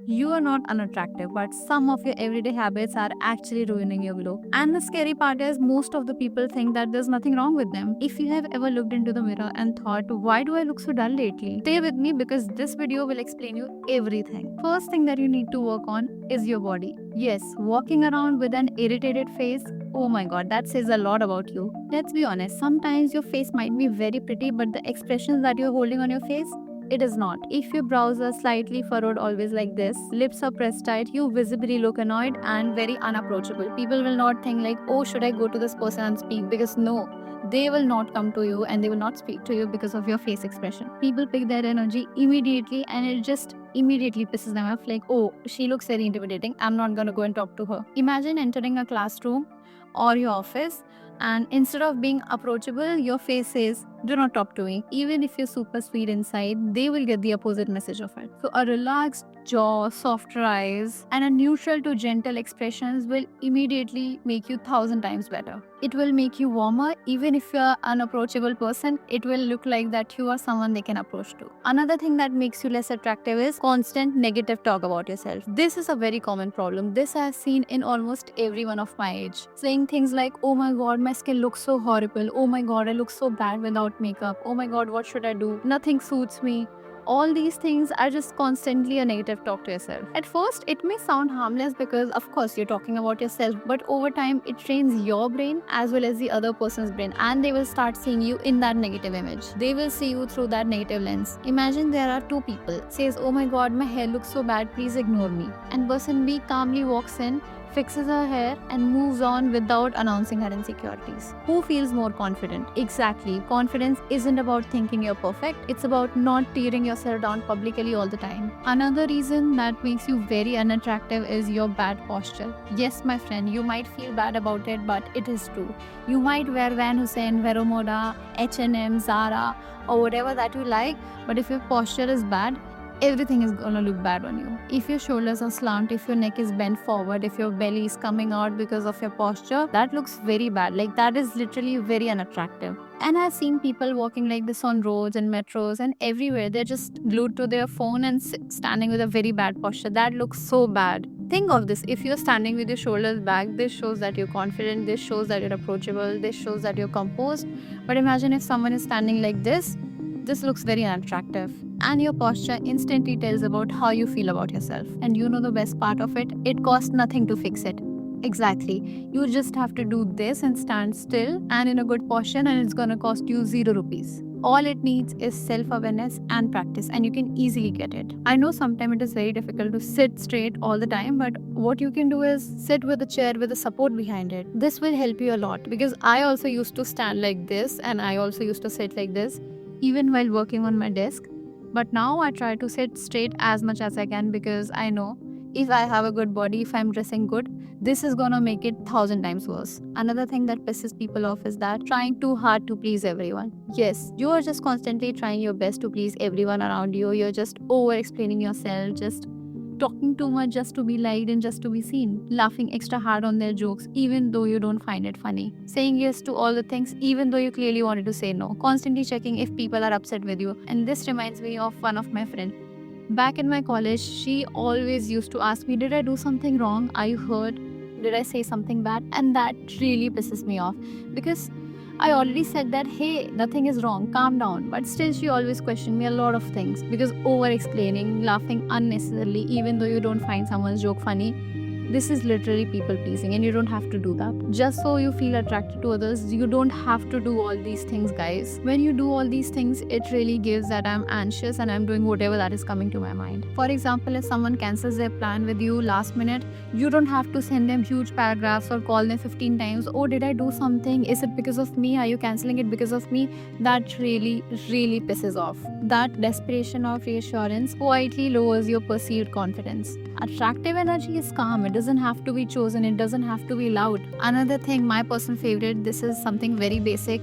You are not unattractive, but some of your everyday habits are actually ruining your glow. And the scary part is, most of the people think that there's nothing wrong with them. If you have ever looked into the mirror and thought, why do I look so dull lately? Stay with me because this video will explain you everything. First thing that you need to work on is your body. Yes, walking around with an irritated face, oh my god, that says a lot about you. Let's be honest, sometimes your face might be very pretty, but the expressions that you're holding on your face, it is not. If your brows are slightly furrowed always like this, lips are pressed tight, you visibly look annoyed and very unapproachable. People will not think like, oh, should I go to this person and speak? Because no, they will not come to you and they will not speak to you because of your face expression. People pick their energy immediately and it just immediately pisses them off like, oh, she looks very intimidating. I'm not gonna go and talk to her. Imagine entering a classroom or your office and instead of being approachable, your face says, do not talk to me. Even if you're super sweet inside, they will get the opposite message of it. So a relaxed jaw, softer eyes, and a neutral to gentle expressions will immediately make you 1,000 times better. It will make you warmer. Even if you're an unapproachable person, it will look like that you are someone they can approach to. Another thing that makes you less attractive is constant negative talk about yourself. This is a very common problem. This I have seen in almost everyone of my age. Saying things like, oh my god, my skin looks so horrible. Oh my god, I look so bad without makeup. Oh my god, what should I do? Nothing suits me. All these things are just constantly a negative talk to yourself. At first, it may sound harmless because, of course, you're talking about yourself, but over time, it trains your brain as well as the other person's brain, and they will start seeing you in that negative image. They will see you through that negative lens. Imagine there are two people, says, oh my god, my hair looks so bad, please ignore me. And person B calmly walks in, fixes her hair and moves on without announcing her insecurities. Who feels more confident? Exactly. Confidence isn't about thinking you're perfect. It's about not tearing yourself down publicly all the time. Another reason that makes you very unattractive is your bad posture. Yes, my friend, you might feel bad about it, but it is true. You might wear Van Heusen, Vero Moda, H&M, Zara, or whatever that you like, but if your posture is bad, everything is gonna look bad on you. If your shoulders are slant, if your neck is bent forward, if your belly is coming out because of your posture, that looks very bad. Like that is literally very unattractive. And I've seen people walking like this on roads and metros and everywhere. They're just glued to their phone and standing with a very bad posture. That looks so bad. Think of this. If you're standing with your shoulders back, this shows that you're confident, this shows that you're approachable, this shows that you're composed. But imagine if someone is standing like this looks very unattractive. And your posture instantly tells about how you feel about yourself. And you know the best part of it? It costs nothing to fix it. Exactly. You just have to do this and stand still and in a good posture, and it's gonna cost you 0 rupees. All it needs is self-awareness and practice, and you can easily get it. I know sometimes it is very difficult to sit straight all the time, but what you can do is sit with a chair with a support behind it. This will help you a lot because I also used to stand like this and I also used to sit like this even while working on my desk. But now I try to sit straight as much as I can because I know if I have a good body, if I'm dressing good, this is gonna make it 1,000 times worse. Another thing that pisses people off is that trying too hard to please everyone. Yes, you are just constantly trying your best to please everyone around you. You're just over explaining yourself, just talking too much just to be liked and just to be seen, laughing extra hard on their jokes even though you don't find it funny, saying yes to all the things even though you clearly wanted to say no, constantly checking if people are upset with you. And this reminds me of one of my friends. Back in my college, she always used to ask me, did I do something wrong? Are you hurt? Did I say something bad? And that really pisses me off because I already said that, hey, nothing is wrong, calm down. But still, she always questioned me a lot of things because over explaining, laughing unnecessarily, even though you don't find someone's joke funny, this is literally people pleasing, and you don't have to do that. Just so you feel attracted to others, you don't have to do all these things, guys. When you do all these things, it really gives that I'm anxious and I'm doing whatever that is coming to my mind. For example, if someone cancels their plan with you last minute, you don't have to send them huge paragraphs or call them 15 times. Oh, did I do something? Is it because of me? Are you canceling it because of me? That really pisses off. That desperation of reassurance quietly lowers your perceived confidence. Attractive energy is calm. It doesn't have to be chosen. It doesn't have to be loud. Another thing, my personal favorite, this is something very basic.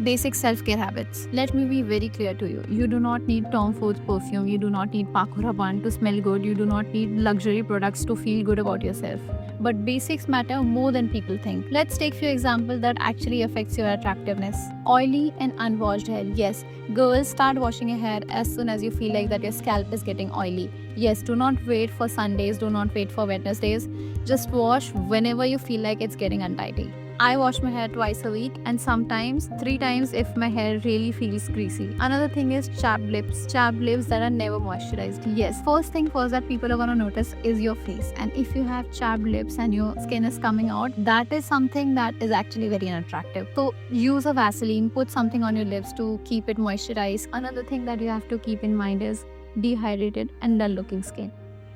Basic self-care habits. Let me be very clear to you. You do not need Tom Ford's perfume. You do not need Paco Rabanne to smell good. You do not need luxury products to feel good about yourself. But basics matter more than people think. Let's take few examples that actually affects your attractiveness. Oily and unwashed hair. Yes, girls, start washing your hair as soon as you feel like that your scalp is getting oily. Yes, do not wait for Sundays. Do not wait for Wednesdays. Just wash whenever you feel like it's getting untidy. I wash my hair twice a week and sometimes 3 times if my hair really feels greasy. Another thing is chapped lips. Chapped lips that are never moisturized. Yes, first thing first that people are gonna notice is your face. And if you have chapped lips and your skin is coming out, that is something that is actually very unattractive. So use a Vaseline, put something on your lips to keep it moisturized. Another thing that you have to keep in mind is dehydrated and dull looking skin.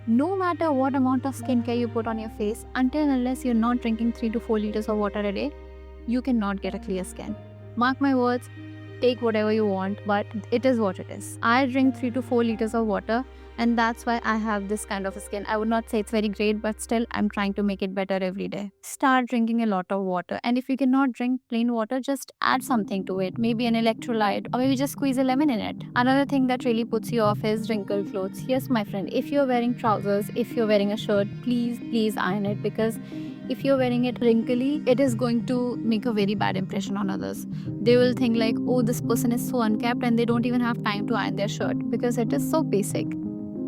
No matter what amount of skincare you put on your face, until and unless you're not drinking 3 to 4 liters of water a day, you cannot get a clear skin. Mark my words, take whatever you want, but it is what it is. I drink 3 to 4 liters of water, and that's why I have this kind of a skin. I would not say it's very great, but still I'm trying to make it better every day. Start drinking a lot of water, and if you cannot drink plain water, just add something to it, maybe an electrolyte, or maybe just squeeze a lemon in it. Another thing that really puts you off is wrinkled clothes. Yes, my friend, if you're wearing trousers, if you're wearing a shirt, please iron it, because if you're wearing it wrinkly, it is going to make a very bad impression on others. They will think like, oh, this person is so unkept and they don't even have time to iron their shirt because it is so basic.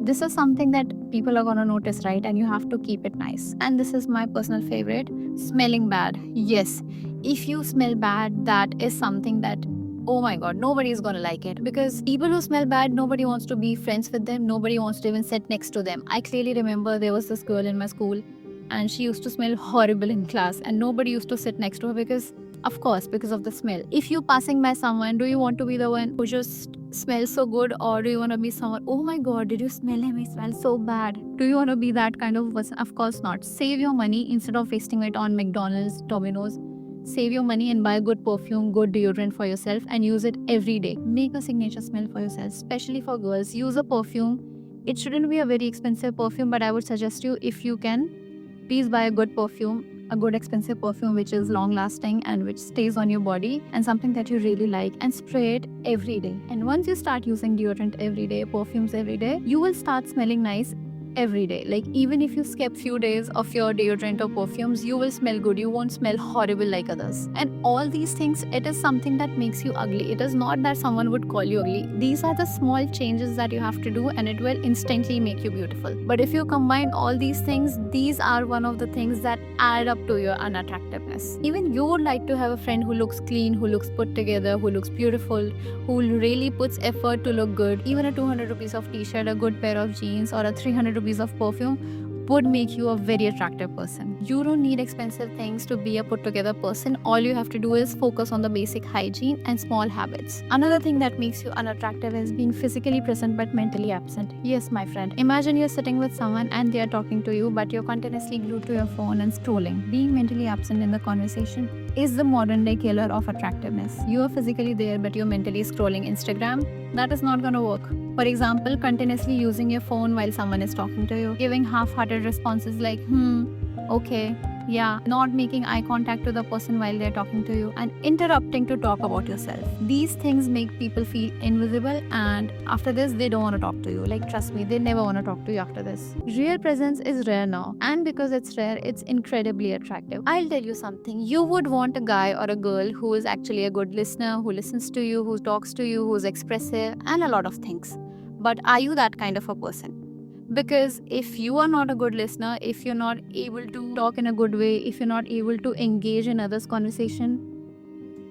This is something that people are gonna notice, right? And you have to keep it nice. And this is my personal favorite, smelling bad. Yes, if you smell bad, that is something that, oh my god, nobody is gonna like it, because people who smell bad, nobody wants to be friends with them, nobody wants to even sit next to them. I clearly remember there was this girl in my school and she used to smell horrible in class and nobody used to sit next to her because of the smell. If you're passing by someone, do you want to be the one who just smells so good, or do you want to be someone, oh my god, did you smell him, he smells so bad? Do you want to be that kind of person? Of course not. Save your money instead of wasting it on McDonald's, Domino's. Save your money and buy good perfume, good deodorant for yourself and use it every day. Make a signature smell for yourself, especially for girls. Use a perfume. It shouldn't be a very expensive perfume, but I would suggest you, if you can, please buy a good perfume, a good expensive perfume which is long lasting and which stays on your body, and something that you really like, and spray it every day. And once you start using deodorant every day, perfumes every day, you will start smelling nice every day. Like, even if you skip few days of your deodorant or perfumes, you will smell good. You won't smell horrible like others. And all these things, it is something that makes you ugly. It is not that someone would call you ugly. These are the small changes that you have to do and it will instantly make you beautiful. But if you combine all these things, these are one of the things that add up to your unattractiveness. Even you would like to have a friend who looks clean, who looks put together, who looks beautiful, who really puts effort to look good. Even a 200 rupees of t-shirt, a good pair of jeans, or a 300 rupees of perfume would make you a very attractive person. You don't need expensive things to be a put together person. All you have to do is focus on the basic hygiene and small habits. Another thing that makes you unattractive is being physically present but mentally absent. Yes, my friend. Imagine you're sitting with someone and they are talking to you, but you're continuously glued to your phone and scrolling. Being mentally absent in the conversation is the modern day killer of attractiveness. You are physically there but you're mentally scrolling Instagram. That is not gonna work. For example, continuously using your phone while someone is talking to you, giving half-hearted responses like, okay, yeah, not making eye contact to the person while they're talking to you, and interrupting to talk about yourself. These things make people feel invisible, and after this, they don't want to talk to you. Like, trust me, they never want to talk to you after this. Real presence is rare now, and because it's rare, it's incredibly attractive. I'll tell you something. You would want a guy or a girl who is actually a good listener, who listens to you, who talks to you, who's expressive, and a lot of things. But are you that kind of a person? Because if you are not a good listener, if you're not able to talk in a good way, if you're not able to engage in others' conversation,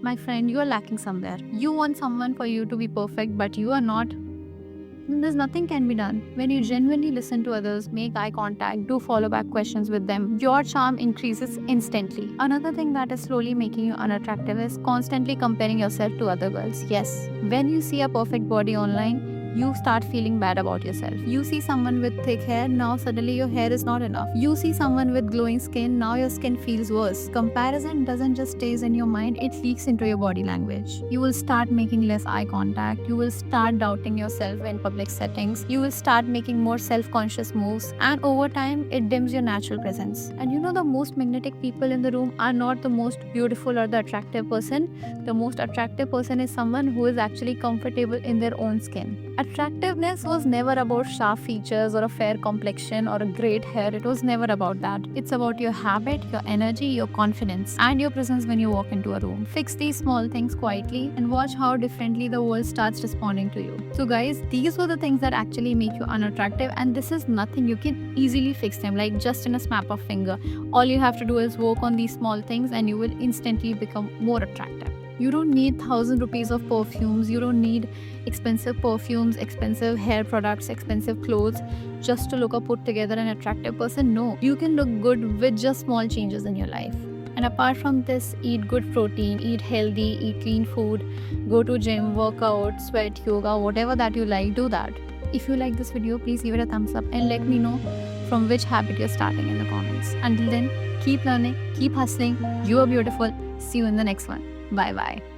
my friend, you are lacking somewhere. You want someone for you to be perfect, but you are not. There's nothing can be done. When you genuinely listen to others, make eye contact, do follow-back questions with them, your charm increases instantly. Another thing that is slowly making you unattractive is constantly comparing yourself to other girls. Yes, when you see a perfect body online, you start feeling bad about yourself. You see someone with thick hair, now suddenly your hair is not enough. You see someone with glowing skin, now your skin feels worse. Comparison doesn't just stays in your mind, it leaks into your body language. You will start making less eye contact. You will start doubting yourself in public settings. You will start making more self-conscious moves, and over time, it dims your natural presence. And you know, the most magnetic people in the room are not the most beautiful or the attractive person. The most attractive person is someone who is actually comfortable in their own skin. Attractiveness was never about sharp features or a fair complexion or a great hair. It was never about that. It's about your habit, your energy, your confidence, and your presence when you walk into a room. Fix these small things quietly and watch how differently the world starts responding to you. So guys, these were the things that actually make you unattractive, and this is nothing. You can easily fix them, like just in a snap of finger. All you have to do is work on these small things and you will instantly become more attractive. You don't need 1,000 rupees of perfumes. You don't need expensive perfumes, expensive hair products, expensive clothes just to look a put together and attractive person. No, you can look good with just small changes in your life. And apart from this, eat good protein, eat healthy, eat clean food, go to gym, work out, sweat, yoga, whatever that you like, do that. If you like this video, please give it a thumbs up and let me know from which habit you're starting in the comments. Until then, keep learning, keep hustling. You are beautiful. See you in the next one. Bye bye.